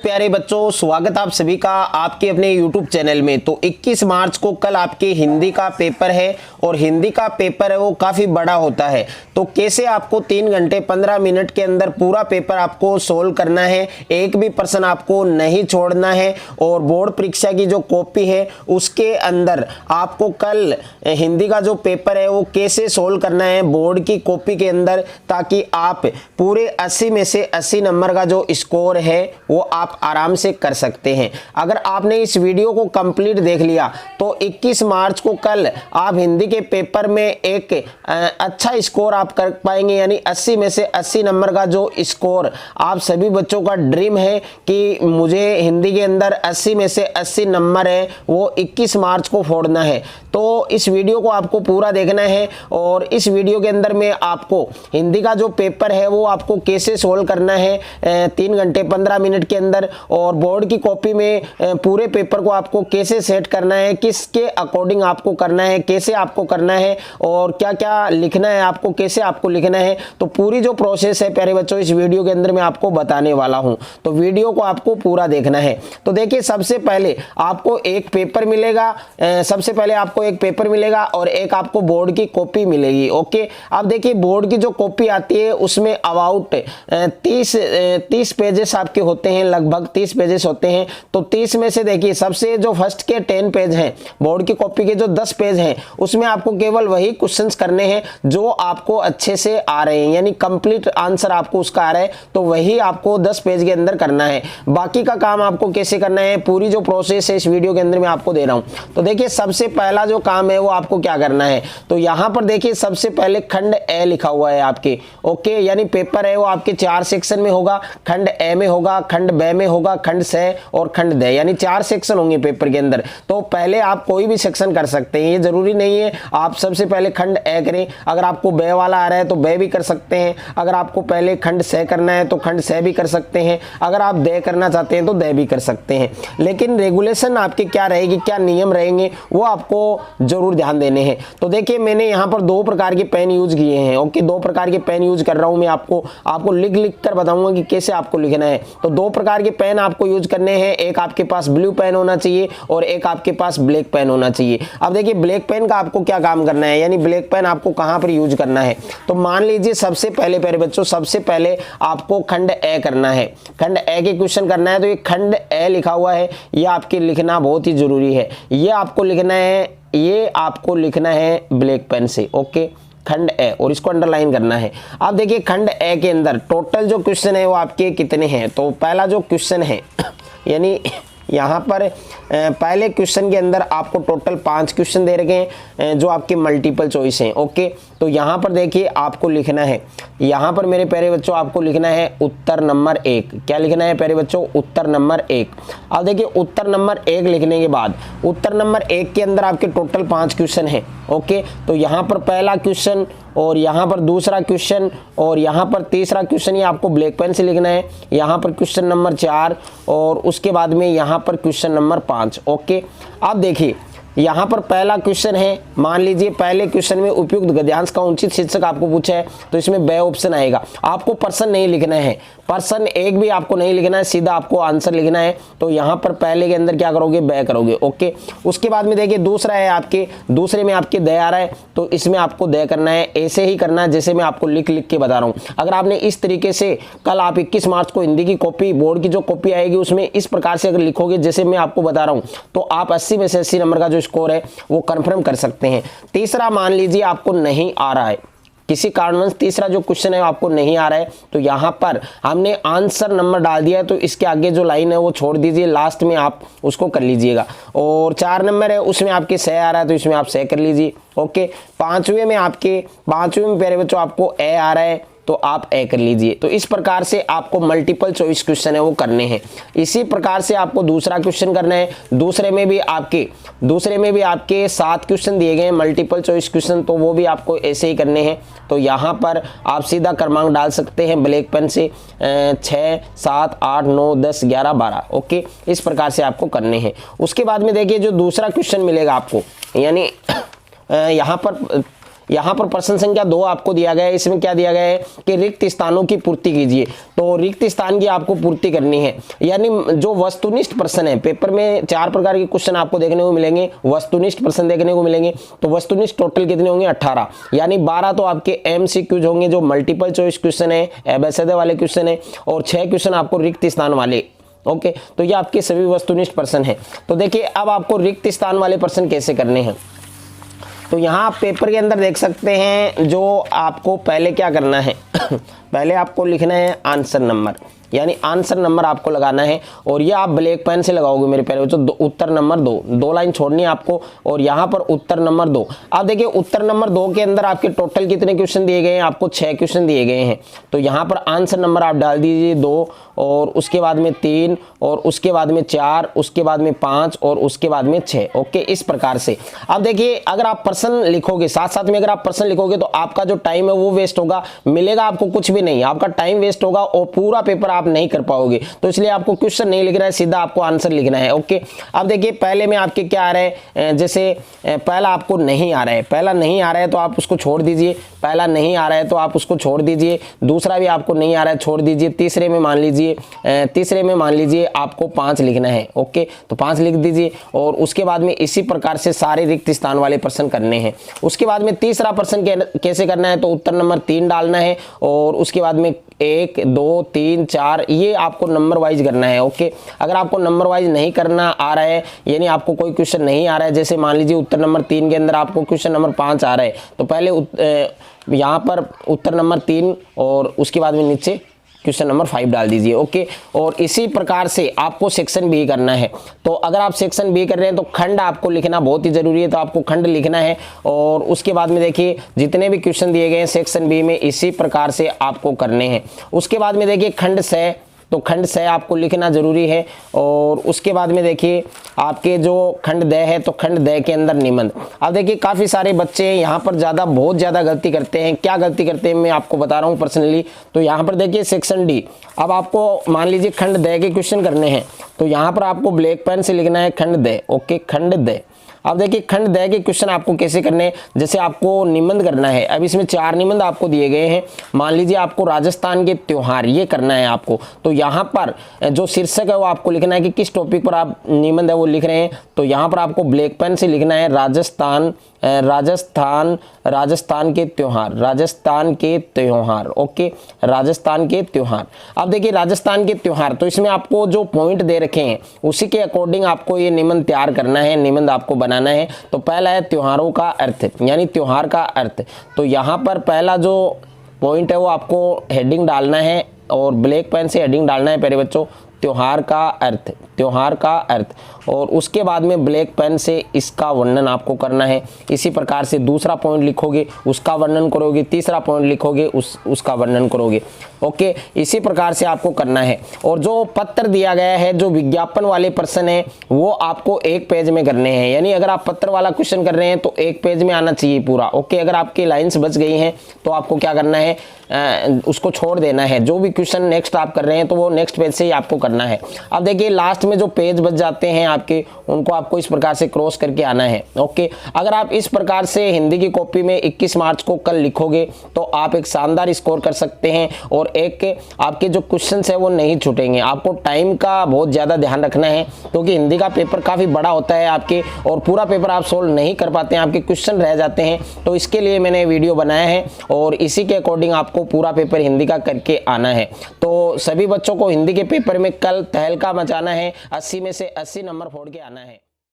प्यारे बच्चों, स्वागत आप सभी का आपके अपने YouTube चैनल में। तो 21 मार्च को कल आपके हिंदी का पेपर है और हिंदी का पेपर है वो काफ़ी बड़ा होता है। तो कैसे आपको 3 घंटे 15 मिनट के अंदर पूरा पेपर आपको सोल्व करना है, एक भी प्रश्न आपको नहीं छोड़ना है। और बोर्ड परीक्षा की जो कॉपी है उसके अंदर आपको कल हिंदी का जो पेपर है वो कैसे सोल्व करना है बोर्ड की कॉपी के अंदर, ताकि आप पूरे 80 में से 80 नंबर का जो स्कोर है वो आप आराम से कर सकते हैं। अगर आपने इस वीडियो को कंप्लीट देख लिया तो 21 मार्च को कल आप हिंदी के पेपर में एक अच्छा स्कोर आप कर पाएंगे। यानी 80 में से 80 नंबर का जो स्कोर आप सभी बच्चों का ड्रीम है कि मुझे हिंदी के अंदर 80 में से 80 नंबर है वो 21 मार्च को फोड़ना है। तो इस वीडियो को आपको पूरा देखना है और इस वीडियो के अंदर में आपको हिंदी का जो पेपर है वो आपको कैसे सोल्व करना है 3 घंटे 15 मिनट के अंदर, और बोर्ड की कॉपी में पूरे पेपर को आपको कैसे सेट करना है, किसके अकॉर्डिंग आपको करना है, कैसे आपको करना है और क्या क्या लिखना है आपको, कैसे आपको लिखना है। तो पूरी जो प्रोसेस है प्यारे बच्चों इस वीडियो के अंदर मैं आपको बताने वाला हूं, तो वीडियो को आपको पूरा देखना है। तो देखिए, सबसे पहले आपको एक पेपर मिलेगा, और एक आपको बोर्ड की कॉपी मिलेगी। ओके, अब देखिए बोर्ड की जो कॉपी आती है उसमें अबाउट 30 पेजेस आपके होते हैं, लगभग 30 पेजेस होते हैं। तो 30 में से देखिए सबसे जो फर्स्ट के 10 पेज हैं, बोर्ड की कॉपी के जो 10 पेज हैं उसमें आपको केवल वही क्वेश्चंस करने हैं जो आपको अच्छे से आ रहे हैं, यानी कंप्लीट आंसर आपको उसका आ रहा है, तो वही आपको 10 पेज के अंदर करना है। बाकी का काम आपको कैसे करना है, पूरी जो प्रोसेस है इस वीडियो के अंदर मैं आपको दे रहा हूं। तो देखिए सबसे पहला जो काम है वो आपको क्या करना है, तो यहां पर देखिए सबसे पहले खंड ए लिखा हुआ है आपके। ओके, यानी पेपर है वो आपके 4 सेक्शन में होगा, खंड ए में होगा, खंड बे में होगा, खंड से और खंड दे, यानी 4 सेक्शन होंगे पेपर के अंदर। तो पहले आप कोई भी सेक्शन कर सकते हैं, ये जरूरी नहीं है आप सबसे पहले खंड ए करें। अगर आपको बे वाला आ रहा है तो बे भी कर सकते हैं, अगर आपको पहले खंड से करना है तो खंड से भी कर सकते हैं, अगर आप दे करना चाहते हैं तो दे भी कर सकते हैं। लेकिन रेगुलेशन आपके क्या रहेगी, क्या नियम रहेंगे वो आपको जरूर ध्यान देने हैं। तो देखिए मैंने यहाँ पर 2 प्रकार के पेन यूज किए हैं। ओके, 2 प्रकार के पेन यूज कर रहा हूँ मैं, आपको लिख कर बताऊंगा कि कैसे आपको लिखना है। तो 2 प्रकार के पेन आपको यूज करने हैं, एक आपके पास ब्लू पेन होना चाहिए और एक आपके पास ब्लैक पेन होना चाहिए। अब देखिए ब्लैक पेन का आपको क्या काम करना है, यानी ब्लैक पेन आपको कहां पर यूज करना है। तो मान लीजिए सबसे पहले प्यारे बच्चों, सबसे पहले आपको खंड ए करना है, खंड ए के क्वेश्चन करना है। तो ये खंड ए लिखा हुआ है, ये आपके लिखना बहुत ही जरूरी है, ये आपको लिखना है, ये आपको लिखना है ब्लैक पेन से। ओके, खंड ए, और इसको अंडरलाइन करना है। अब देखिए खंड ए के अंदर टोटल जो क्वेश्चन है वो आपके कितने हैं। तो पहला जो क्वेश्चन है यानी यहाँ पर पहले क्वेश्चन के अंदर आपको टोटल 5 क्वेश्चन दे रखे हैं जो आपके मल्टीपल चॉइस हैं। ओके, तो यहाँ पर देखिए आपको लिखना है, यहाँ पर मेरे प्यारे बच्चों आपको लिखना है उत्तर नंबर 1। क्या लिखना है प्यारे बच्चों, उत्तर नंबर 1। अब देखिए उत्तर नंबर 1 लिखने के बाद उत्तर नंबर 1 के अंदर आपके टोटल 5 क्वेश्चन हैं। ओके, तो यहाँ पर पहला क्वेश्चन और यहाँ पर दूसरा क्वेश्चन और यहाँ पर तीसरा क्वेश्चन, ये आपको ब्लैक पेन से लिखना है। यहाँ पर क्वेश्चन नंबर 4 और उसके बाद में यहाँ पर क्वेश्चन नंबर 5। ओके, अब देखिए यहाँ पर पहला क्वेश्चन है, मान लीजिए पहले क्वेश्चन में उपयुक्त गद्यांश का उचित शीर्षक आपको पूछा है, तो इसमें बे ऑप्शन आएगा। आपको पर्सन नहीं लिखना है, पर्सन एक भी आपको नहीं लिखना है, सीधा आपको आंसर लिखना है। तो यहाँ पर पहले के अंदर क्या करोगे, बे करोगे। ओके, उसके बाद में देखिए दूसरा है आपके, दूसरे में आपके दे आ रहा है, तो इसमें आपको दे करना है, ऐसे ही करना है जैसे मैं आपको लिख के बता रहा हूँ। अगर आपने इस तरीके से कल आप 21 मार्च को हिंदी की कॉपी, बोर्ड की जो कॉपी आएगी उसमें इस प्रकार से अगर लिखोगे जैसे मैं आपको बता रहा हूँ, तो आप 80 में से 80 नंबर का जो स्कोर है वो कंफर्म कर सकते हैं। तीसरा मान लीजिए आपको नहीं आ रहा है, किसी कारणवश तीसरा जो क्वेश्चन है आपको नहीं आ रहा है, तो यहाँ पर हमने आंसर नंबर डाल दिया है, तो इसके आगे जो लाइन है वो छोड़ दीजिए, लास्ट में आप उसको कर लीजिएगा। और 4 नंबर है उसमें आपके से आ रहा है, तो इसमें आप से कर लीजिए। ओके, 5वें में प्यारे बच्चों आपको ए आ रहा है, तो आप ए कर लीजिए। तो इस प्रकार से आपको मल्टीपल चॉइस क्वेश्चन है वो करने हैं। इसी प्रकार से आपको दूसरा क्वेश्चन करना है, दूसरे में भी आपके 7 क्वेश्चन दिए गए हैं मल्टीपल चॉइस क्वेश्चन, तो वो भी आपको ऐसे ही करने हैं। तो यहाँ पर आप सीधा क्रमांक डाल सकते हैं ब्लैक पेन से, 6, 7, 8, 9, 10, 11, 12। ओके, इस प्रकार से आपको करने हैं। उसके बाद में देखिए जो दूसरा क्वेश्चन मिलेगा आपको, यानी यहाँ पर यहाँ पर प्रश्न संख्या 2 आपको दिया गया है। इसमें क्या दिया गया है कि रिक्त स्थानों की पूर्ति कीजिए। तो रिक्त स्थान की आपको पूर्ति करनी है, यानी जो वस्तुनिष्ठ प्रश्न है, पेपर में 4 प्रकार के क्वेश्चन आपको देखने को मिलेंगे, वस्तुनिष्ठ प्रश्न देखने को मिलेंगे। तो वस्तुनिष्ठ टोटल कितने होंगे 18, यानी 12 तो आपके MCQs होंगे जो मल्टीपल चॉइस क्वेश्चन है, एबेसिडे वाले क्वेश्चन है, और 6 क्वेश्चन आपको रिक्त स्थान वाले। ओके, तो ये आपके सभी वस्तुनिष्ठ प्रश्न है। तो देखिए अब आपको रिक्त स्थान वाले प्रश्न कैसे करने हैं। तो यहाँ आप पेपर के अंदर देख सकते हैं, जो आपको पहले क्या करना है पहले आपको लिखना है आंसर नंबर, यानी आंसर नंबर आपको लगाना है, और ये आप ब्लैक पेन से लगाओगे मेरे प्यारे बच्चों। उत्तर नंबर 2 लाइन छोड़नी है आपको, और यहाँ पर उत्तर नंबर 2। अब देखिए उत्तर नंबर 2 के अंदर आपके टोटल कितने क्वेश्चन दिए गए हैं, आपको 6 क्वेश्चन दिए गए हैं। तो यहाँ पर आंसर नंबर आप डाल दीजिए 2, और उसके बाद में 3, और उसके बाद में 4, उसके बाद में 5, और उसके बाद में 6। ओके, इस प्रकार से। अब देखिए अगर आप प्रश्न लिखोगे, साथ साथ में अगर आप प्रश्न लिखोगे तो आपका जो टाइम है वो वेस्ट होगा, मिलेगा आपको कुछ भी नहीं, आपका टाइम वेस्ट होगा और पूरा पेपर आप नहीं कर पाओगे। तो इसलिए आपको क्वेश्चन नहीं लिख रहा है, सीधा आपको आंसर लिखना है। ओके, अब देखिए पहले में आपके क्या आ रहा है, जैसे पहला आपको नहीं आ रहा है, पहला नहीं आ रहा है तो आप उसको छोड़ दीजिए, पहला नहीं आ रहा है तो आप उसको छोड़ दीजिए, दूसरा भी आपको नहीं आ रहा है छोड़ दीजिए, तीसरे में मान लीजिए आपको 5 लिखना है। ओके, तो 5 लिख दीजिए, और उसके बाद में इसी प्रकार से सारे रिक्त स्थान वाले प्रश्न करने हैं। उसके बाद में तीसरा प्रश्न कैसे करना है, तो उत्तर नंबर 3 डालना है, और उसके बाद में 1 2 3 4 ये आपको नंबर वाइज करना है। ओके, अगर आपको नंबर वाइज नहीं करना आ रहा है, यानी आपको कोई क्वेश्चन नहीं आ रहा है, जैसे मान लीजिए उत्तर नंबर 3 के अंदर आपको क्वेश्चन नंबर 5 आ रहा है, तो पहले यहाँ पर उत्तर नंबर 3 और उसके बाद में नीचे क्वेश्चन नंबर 5 डाल दीजिए। ओके, और इसी प्रकार से आपको सेक्शन बी करना है। तो अगर आप सेक्शन बी कर रहे हैं तो खंड आपको लिखना बहुत ही जरूरी है, तो आपको खंड लिखना है, और उसके बाद में देखिए जितने भी क्वेश्चन दिए गए हैं सेक्शन बी में इसी प्रकार से आपको करने हैं। उसके बाद में देखिए खंड से, तो खंड से आपको लिखना जरूरी है, और उसके बाद में देखिए आपके जो खंड द है, तो खंड द के अंदर निबंध। अब देखिए काफ़ी सारे बच्चे यहाँ पर बहुत ज़्यादा गलती करते हैं। क्या गलती करते हैं मैं आपको बता रहा हूँ पर्सनली। तो यहाँ पर देखिए सेक्शन डी, अब आपको मान लीजिए खंड द के क्वेश्चन करने हैं, तो यहाँ पर आपको ब्लैक पेन से लिखना है खंड द। ओके, खंड द। अब देखिए खंड द के क्वेश्चन आपको कैसे करने हैं, जैसे आपको निबंध करना है। अब इसमें 4 निबंध आपको दिए गए हैं। मान लीजिए आपको राजस्थान के त्योहार ये करना है आपको, तो यहाँ पर जो शीर्षक है वो आपको लिखना है कि किस टॉपिक पर आप निबंध है वो लिख रहे हैं। तो यहाँ पर आपको ब्लैक पेन से लिखना है राजस्थान के त्योहार। ओके, राजस्थान के त्योहार। अब देखिए राजस्थान के त्योहार, तो इसमें आपको जो पॉइंट दे रखे हैं उसी के अकॉर्डिंग आपको ये निबंध तैयार करना है, निबंध आपको बनाना है। तो पहला है त्योहारों का अर्थ, यानी त्योहार का अर्थ। तो यहाँ पर पहला जो पॉइंट है वो आपको हेडिंग डालना है, और ब्लैक पेन से हेडिंग डालना है प्यारे बच्चों, त्योहार का अर्थ, त्योहार का अर्थ। और उसके बाद में ब्लैक पेन से इसका वर्णन आपको करना है। इसी प्रकार से दूसरा पॉइंट लिखोगे उसका वर्णन करोगे, तीसरा पॉइंट लिखोगे उसका वर्णन करोगे। ओके, इसी प्रकार से आपको करना है। और जो पत्र दिया गया है, जो विज्ञापन वाले प्रश्न है, वो आपको 1 पेज में करने हैं। यानी अगर आप पत्र वाला क्वेश्चन कर रहे हैं तो 1 पेज में आना चाहिए पूरा। ओके, अगर आपकी लाइन्स बच गई हैं तो आपको क्या करना है, उसको छोड़ देना है। जो भी क्वेश्चन नेक्स्ट आप कर रहे हैं तो वो नेक्स्ट पेज से ही आपको करना है। अब देखिए लास्ट में जो पेज बच जाते हैं आपके, उनको आपको इस प्रकार से क्रॉस करके आना है। ओके, अगर आप इस प्रकार से हिंदी की कॉपी में 21 मार्च को कल लिखोगे तो आप एक शानदार स्कोर कर सकते हैं, और एक आपके जो क्वेश्चंस है वो नहीं छूटेंगे। आपको टाइम का बहुत ज़्यादा ध्यान रखना है, क्योंकि हिंदी का पेपर काफ़ी बड़ा होता है आपके, और पूरा पेपर आप सोल्व नहीं कर पाते हैं, आपके क्वेश्चन रह जाते हैं। तो इसके लिए मैंने वीडियो बनाया है, और इसी के अकॉर्डिंग आपको पूरा पेपर हिंदी का करके आना है। तो सभी बच्चों को हिंदी के पेपर में कल तहलका मचाना है, 80 में से 80 नंबर फोड़ के आना है।